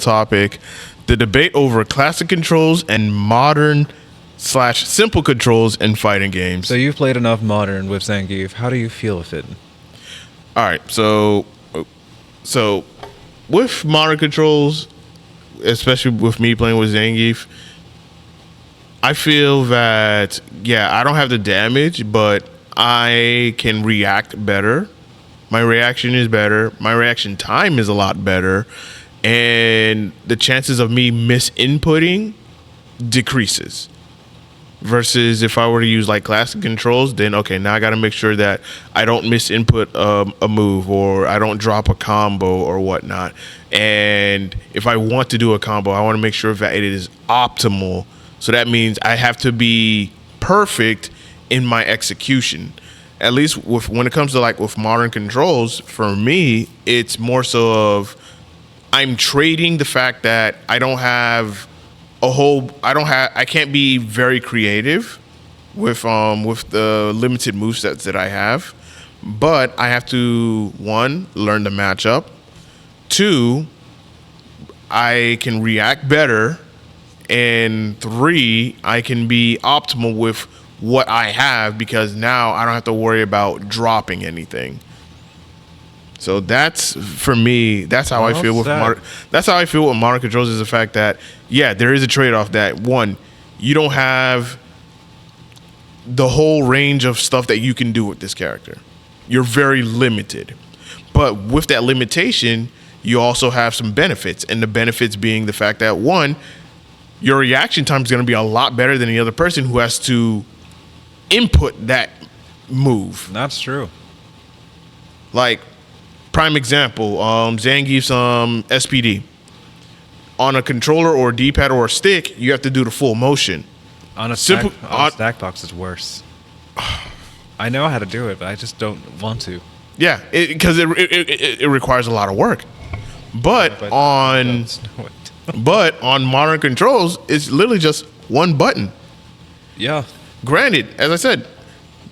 topic: the debate over classic controls and modern slash simple controls in fighting games. So you've played enough modern with Zangief. How do you feel with it? All right, so with modern controls, especially with me playing with Zangief, I feel that I don't have the damage, but I can react better. My reaction is better. My reaction time is a lot better, and the chances of me misinputting decreases. Versus if I were to use like classic controls, then okay, now I got to make sure that I don't misinput a move, or I don't drop a combo or whatnot. And if I want to do a combo, I want to make sure that it is optimal. So that means I have to be perfect in my execution. At least when it comes to like with modern controls, for me, it's more so of I'm trading the fact that I can't be very creative with the limited movesets that I have, but I have to, one, learn the matchup, two, I can react better, and three, I can be optimal with what I have because now I don't have to worry about dropping anything. So that's, for me, that's how I feel with modern controls, is the fact that there is a trade-off that, one, you don't have the whole range of stuff that you can do with this character. You're very limited. But with that limitation, you also have some benefits, and the benefits being the fact that, one, your reaction time is going to be a lot better than the other person who has to input that move. That's true. Like, prime example, Zangief's SPD. On a controller or a D-pad or a stick, you have to do the full motion. On a stack box, it's worse. I know how to do it, but I just don't want to. Yeah, because it requires a lot of work. But on modern controls, it's literally just one button. Yeah. Granted, as I said,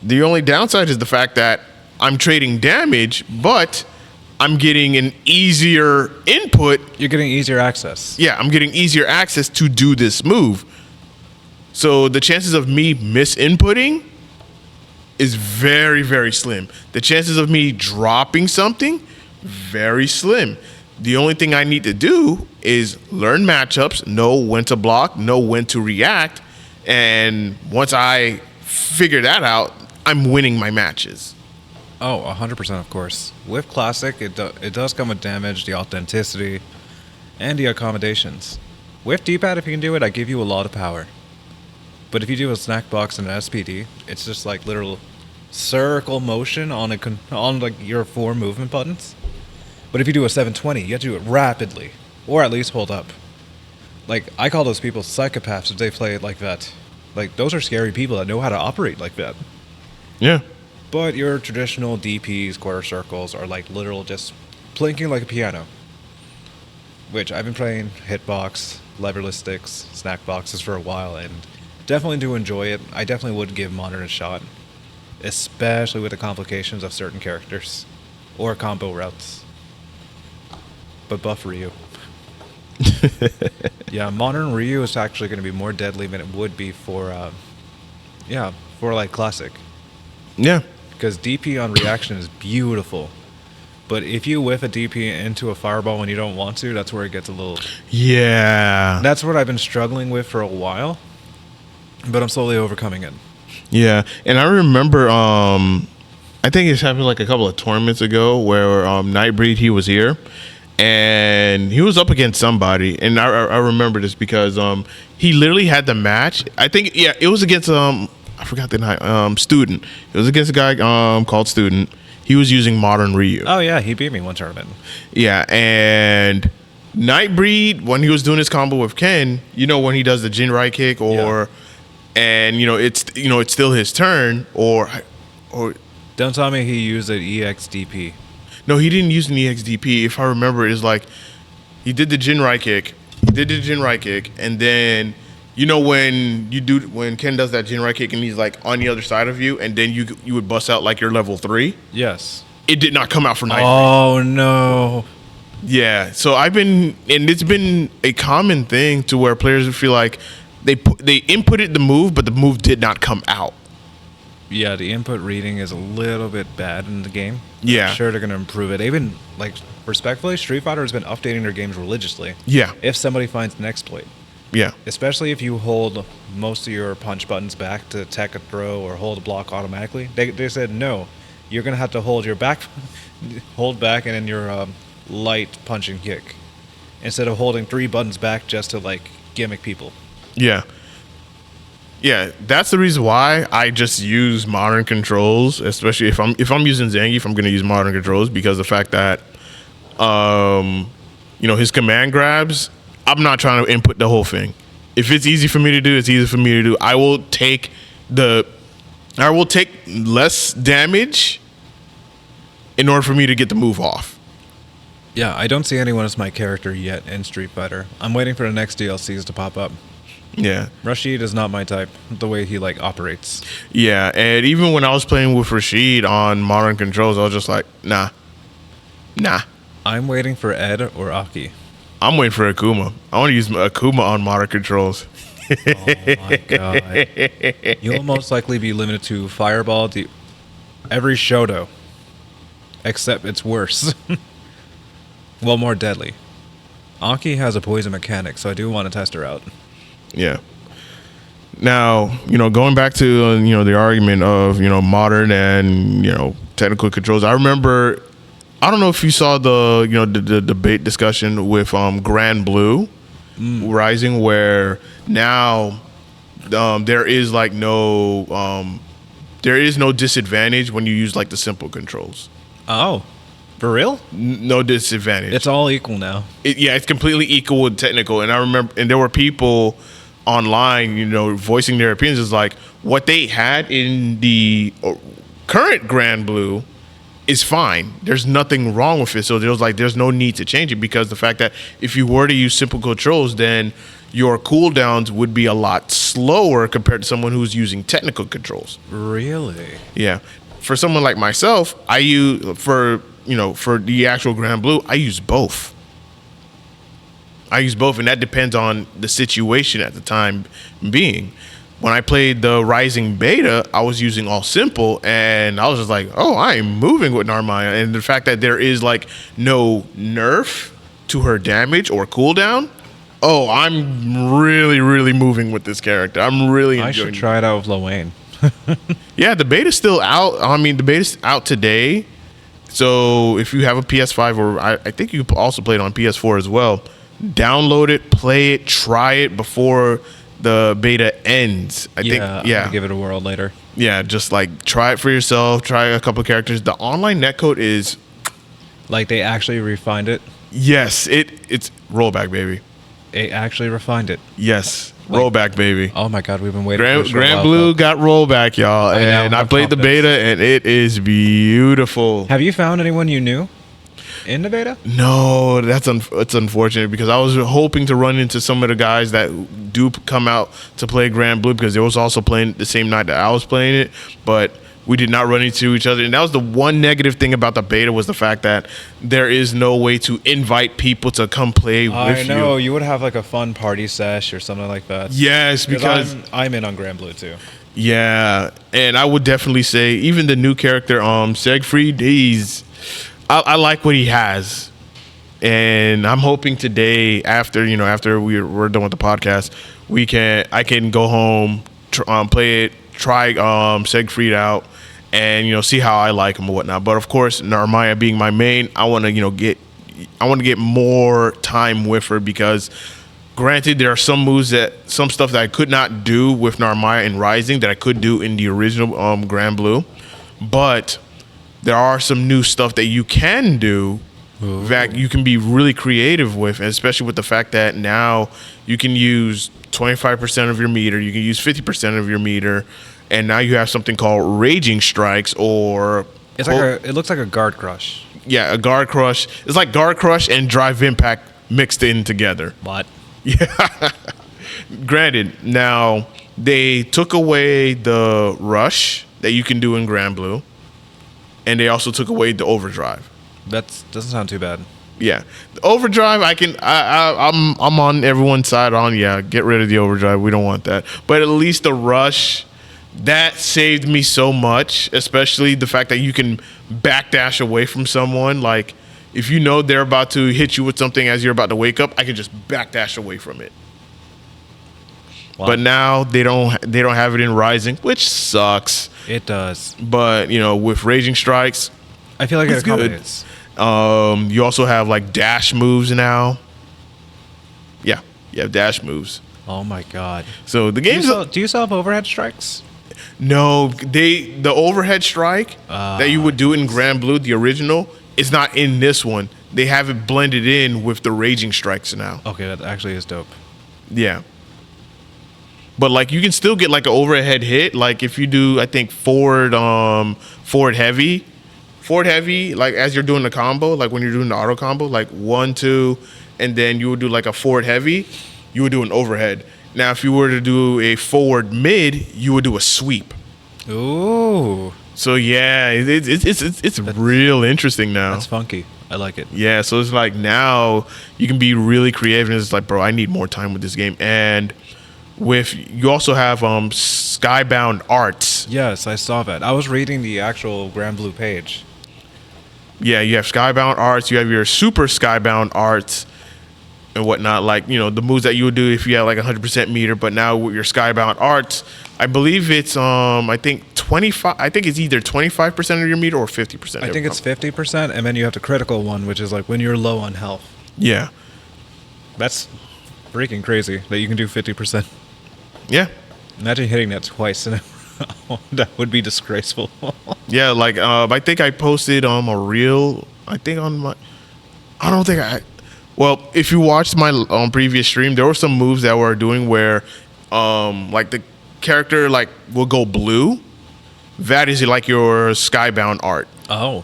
the only downside is the fact that I'm trading damage, but I'm getting an easier input. You're getting easier access. Yeah, I'm getting easier access to do this move. So the chances of me misinputting is very, very slim. The chances of me dropping something, very slim. The only thing I need to do is learn matchups, know when to block, know when to react, and once I figure that out, I'm winning my matches. Oh, 100%, of course. With Classic, it does come with damage, the authenticity, and the accommodations. With D-pad, if you can do it, I give you a lot of power. But if you do a snack box and an SPD, it's just like literal circle motion on like your 4 movement buttons. But if you do a 720, you have to do it rapidly, or at least hold up. Like, I call those people psychopaths if they play it like that. Like, those are scary people that know how to operate like that. Yeah. But your traditional DPs, quarter circles, are like literal just plinking like a piano. Which I've been playing hitbox, leverless sticks, snack boxes for a while, and definitely do enjoy it. I definitely would give Modern a shot. Especially with the complications of certain characters. Or combo routes. But buff Ryu. Yeah, Modern Ryu is actually going to be more deadly than it would be for like Classic. Yeah. Because DP on reaction is beautiful. But if you whiff a DP into a fireball when you don't want to, that's where it gets a little... Yeah. That's what I've been struggling with for a while. But I'm slowly overcoming it. Yeah. And I remember, I think it's happened like a couple of tournaments ago where Nightbreed, he was here. And he was up against somebody. And I remember this because he literally had the match. I think, it was against... I forgot the name. Student. It was against a guy called Student. He was using Modern Ryu. Oh, yeah. He beat me one tournament. Yeah, and Nightbreed, when he was doing his combo with Ken, when he does the Jinrai kick and it's still his turn or Don't tell me he used an EXDP. No, he didn't use an EXDP. If I remember, it's like he did the Jinrai kick. And then when Ken does that Jinrai kick and he's like on the other side of you, and then you would bust out like your level 3. Yes. It did not come out for Nightbreed. Oh no. Yeah, so and it's been a common thing to where players feel like they inputted the move, but the move did not come out. Yeah, the input reading is a little bit bad in the game. Yeah. I'm sure they're going to improve it. Even, like, respectfully, Street Fighter has been updating their games religiously. Yeah, If somebody finds an exploit. yeah, Especially if you hold most of your punch buttons back to tech a throw or hold a block automatically. They said, no, you're going to have to hold your back, hold back and then your light punch and kick. Instead of holding 3 buttons back just to, like, gimmick people. yeah. Yeah, that's the reason why I just use modern controls, especially if I'm using Zangief, I'm going to use modern controls because the fact that his command grabs, I'm not trying to input the whole thing. If it's easy for me to do, it's easy for me to do. I will take less damage in order for me to get the move off. Yeah, I don't see anyone as my character yet in Street Fighter. I'm waiting for the next DLCs to pop up. Yeah. Rashid is not my type, the way he, like, operates. Yeah, and even when I was playing with Rashid on modern controls, I was just like, nah. I'm waiting for Ed or Aki. I'm waiting for Akuma. I want to use Akuma on modern controls. Oh my god. You'll most likely be limited to Fireball, every Shoto. Except it's worse. Well, more deadly. Aki has a poison mechanic, so I do want to test her out. Yeah. Now, going back to the argument of modern and technical controls. I remember, I don't know if you saw the debate discussion with Grand Blue Rising, where now there is no disadvantage when you use like the simple controls. Oh, for real? No disadvantage. It's all equal now. It's completely equal with technical. And I remember, and there were people online, voicing their opinions. Is like what they had in the current Grand Blue is fine. There's nothing wrong with it. So there's no need to change it, because the fact that if you were to use simple controls, then your cooldowns would be a lot slower compared to someone who's using technical controls. Really? Yeah. For someone like myself, I use for the actual Grand Blue, I use both. And that depends on the situation at the time being. When I played the Rising Beta, I was using all simple, and I was just like, oh, I am moving with Narmaya. And the fact that there is like no nerf to her damage or cooldown, oh, I'm really, really moving with this character. I'm really enjoying I should try it out with Lowain. Yeah, the beta's still out. I mean, the beta's out today. So if you have a PS5, or I think you also play it on PS4 as well, download it, play it, try it before the beta ends. I think I'm gonna give it a whirl later. Yeah, just like try it for yourself. Try a couple of characters. The online netcode is Like, they actually refined it. yes, it's rollback, baby. They actually refined it. Yes, Like- rollback, baby. Oh my god, we've been waiting for this for a Grand while, Blue folks. got rollback, y'all, I know, and I have played the confidence. beta, and it is beautiful. Have you found anyone you knew in the beta? No, it's unfortunate, because I was hoping to run into some of the guys that do come out to play Grand Blue, because they was also playing the same night that I was playing it, but we did not run into each other. And that was the one negative thing about the beta, was the fact that there is no way to invite people to come play with I know, you. you would have like a fun party sesh or something like that. Yes, because I'm in on Grand Blue too. yeah, and I would definitely say even the new character, Siegfried, I like what he has, and I'm hoping today, after we're done with the podcast, I can go home, play it, try Siegfried out, and see how I like him and whatnot. But of course, Narmaya being my main, I want to get more time with her, because granted, there are some stuff that I could not do with Narmaya in Rising that I could do in the original Grand Blue, but there are some new stuff that you can do that you can be really creative with, and especially with the fact that now you can use 25% of your meter, you can use 50% of your meter, and now you have something called Raging Strikes, or It looks like a guard crush. yeah, a Guard Crush. It's like Guard Crush and Drive Impact mixed in together. What? Yeah. Granted, now they took away the rush that you can do in Grand Blue, and they also took away the overdrive. That doesn't sound too bad. Yeah, the overdrive. I'm on everyone's side. Get rid of the overdrive. We don't want that. But at least the rush, that saved me so much. Especially the fact that you can backdash away from someone. Like if you know they're about to hit you with something as you're about to wake up, I can just backdash away from it. Wow. But now they don't have it in Rising, which sucks. It does. But with Raging Strikes, I feel like it it's good. accommodates. You also have like dash moves now. Yeah, you have dash moves. Oh my god. So the Do you, game's do you still have overhead strikes? no, the overhead strike that you would do in Grand Blue, the original, is not in this one. They have it blended in with the Raging Strikes now. Okay, that actually is dope. Yeah. But like you can still get like an overhead hit. Like if you do, I think forward heavy, like as you're doing the combo, like when you're doing the auto combo, like 1, 2, and then you would do like a forward heavy, you would do an overhead. Now if you were to do a forward mid, you would do a sweep. Ooh, So yeah, it's real interesting now. that's funky. I like it. Yeah, so it's like now you can be really creative, and it's like, bro, I need more time with this game. And you also have Skybound Arts. Yes, I saw that. I was reading the actual Grand Blue page. Yeah, you have Skybound Arts, you have your Super Skybound Arts and whatnot, like, the moves that you would do if you had like 100% meter, but now with your Skybound Arts, I believe it's I think it's either 25% of your meter or 50%. I think it's 50%, and then you have the critical one, which is like when you're low on health. Yeah. That's freaking crazy that you can do 50%. Yeah. Imagine hitting that twice in a row. That would be disgraceful. Yeah, like I think I posted a reel. I think on my. I don't think I. Well, if you watched my previous stream, there were some moves that we're doing where, like the character like will go blue. That is like your Skybound art. Oh.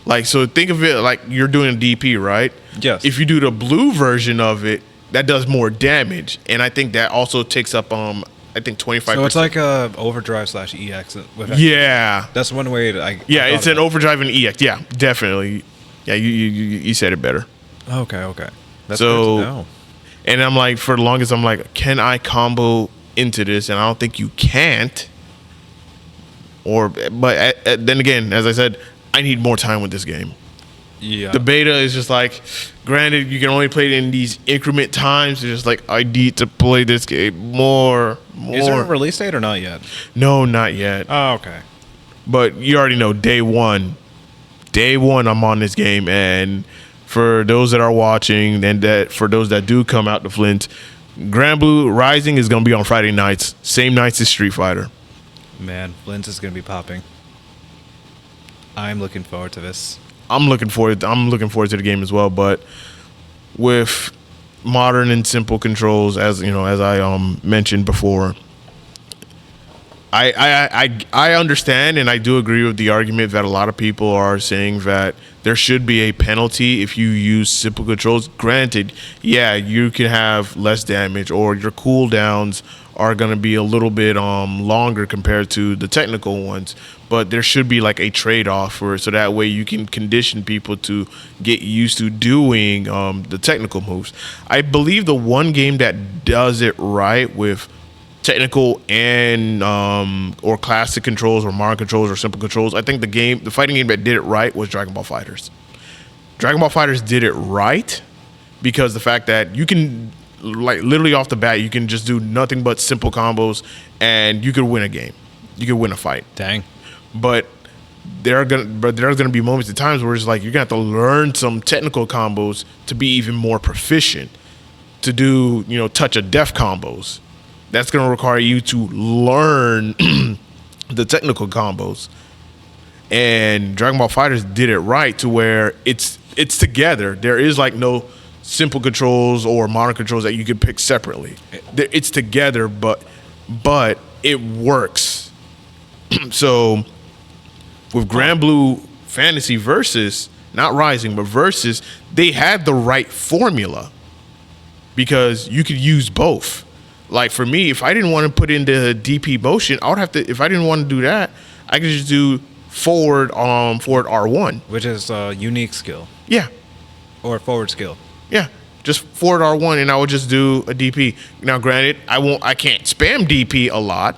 Like so, think of it like you're doing a DP, right? Yes. If you do the blue version of it, that does more damage, and I think that also takes up I think 25%. So it's like a overdrive / EX. With yeah. That's one way to. Yeah, it's an overdrive and EX. Yeah, definitely. Yeah, you said it better. Okay. That's So- good to know. And I'm like, for the longest, I'm like, can I combo into this? And I don't think you can't. But then again, as I said, I need more time with this game. Yeah. The beta is just like, granted, you can only play it in these increment times. It's just like, I need to play this game more. Is there a release date or not yet? No, not yet. Oh, okay. But you already know, day one, I'm on this game, and for those that are watching, and that for those that do come out to Flint, Grand Blue Rising is going to be on Friday nights, same nights as Street Fighter. Man, Flint is going to be popping. I'm looking forward to this. I'm looking forward to the game as well. But with modern and simple controls, as I mentioned before, I understand, and I do agree with the argument that a lot of people are saying that there should be a penalty if you use simple controls. Granted, yeah, you can have less damage, or your cooldowns are going to be a little bit longer compared to the technical ones, but there should be like a trade-off so that way you can condition people to get used to doing the technical moves. I believe the one game that does it right with technical and or classic controls or modern controls or simple controls, I think the fighting game that did it right was Dragon Ball FighterZ. Dragon Ball FighterZ did it right because the fact that you can, like, literally off the bat, you can just do nothing but simple combos and you could win a game. You could win a fight. Dang. But there are gonna be moments and times where it's like you're gonna have to learn some technical combos to be even more proficient, to do touch of death combos. That's going to require you to learn the technical combos. And Dragon Ball FighterZ did it right to where it's together. There is like no simple controls or modern controls that you can pick separately. It's together, but it works. So with Grand Blue Fantasy Versus, not Rising, but Versus, they had the right formula because you could use both. Like for me, if I didn't want to put in the DP motion, I would have to. If I didn't want to do that, I could just do forward R1, Which is a unique skill. Yeah, Or forward skill. Yeah, just forward R1, and I would just do a DP. Now, granted, I can't spam DP a lot,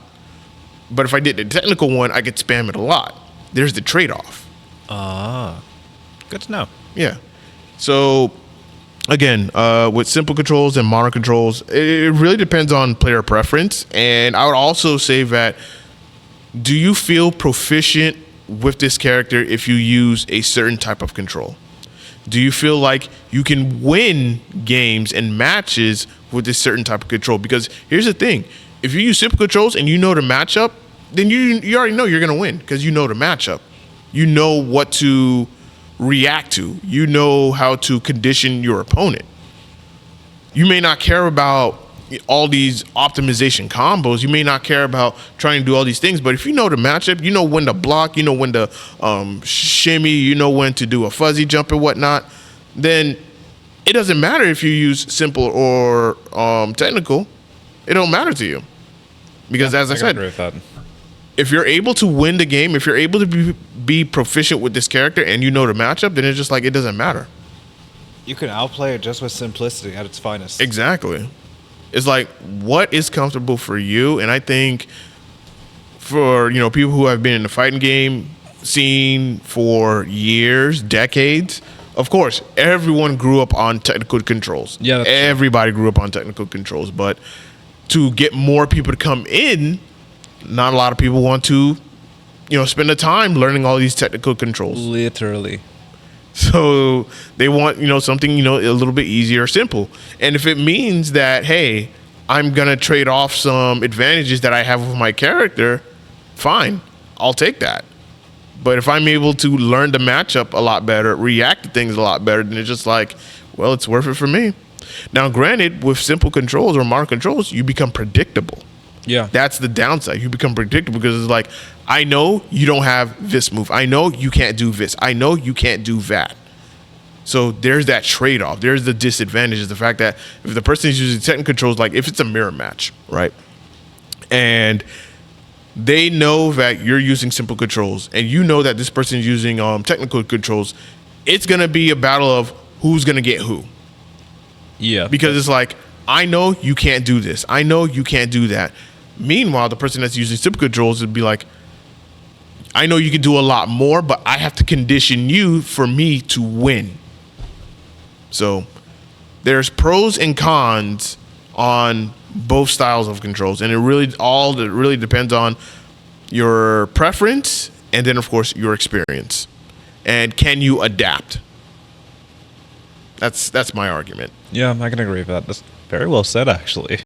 but if I did the technical one, I could spam it a lot. There's the trade-off. Good to know. Yeah. So, again, with simple controls and modern controls, it really depends on player preference. And I would also say that, do you feel proficient with this character if you use a certain type of control? Do you feel like you can win games and matches with this certain type of control? Because here's the thing. If you use simple controls and you know the matchup, then you already know you're going to win because you know the matchup. You know what to react to. You know how to condition your opponent. You may not care about all these optimization combos. You may not care about trying to do all these things, but if you know the matchup, you know when to block, you know when to shimmy, you know when to do a fuzzy jump and whatnot, then it doesn't matter if you use simple or technical. It don't matter to you. Because as I said, agree with that. if you're able to win the game, if you're able to be proficient with this character and you know the matchup, then it's just like it doesn't matter. You can outplay it just with simplicity at its finest. Exactly. It's like, what is comfortable for you? And I think for, people who have been in the fighting game scene for years, decades, of course, everyone grew up on technical controls. Yeah, that's true. Everybody grew up on technical controls. But to get more people to come in, not a lot of people want to, spend the time learning all these technical controls. Literally. So they want, something, a little bit easier or simple. And if it means that, hey, I'm going to trade off some advantages that I have with my character, fine, I'll take that. But if I'm able to learn the matchup a lot better, react to things a lot better, then it's just like, well, it's worth it for me. Now, granted, with simple controls or modern controls, you become predictable. Yeah. That's the downside. You become predictable because it's like, I know you don't have this move. I know you can't do this. I know you can't do that. So there's that trade-off. There's the disadvantage is the fact that if the person is using technical controls, like if it's a mirror match, right? And they know that you're using simple controls and you know that this person is using technical controls, it's going to be a battle of who's going to get who. Yeah. Because it's like, I know you can't do this. I know you can't do that. Meanwhile, the person that's using simple controls would be like, I know you can do a lot more, but I have to condition you for me to win. So there's pros and cons on both styles of controls. And it really depends on your preference and then, of course, your experience. And can you adapt? That's my argument. Yeah, I can agree with that. That's very well said, actually.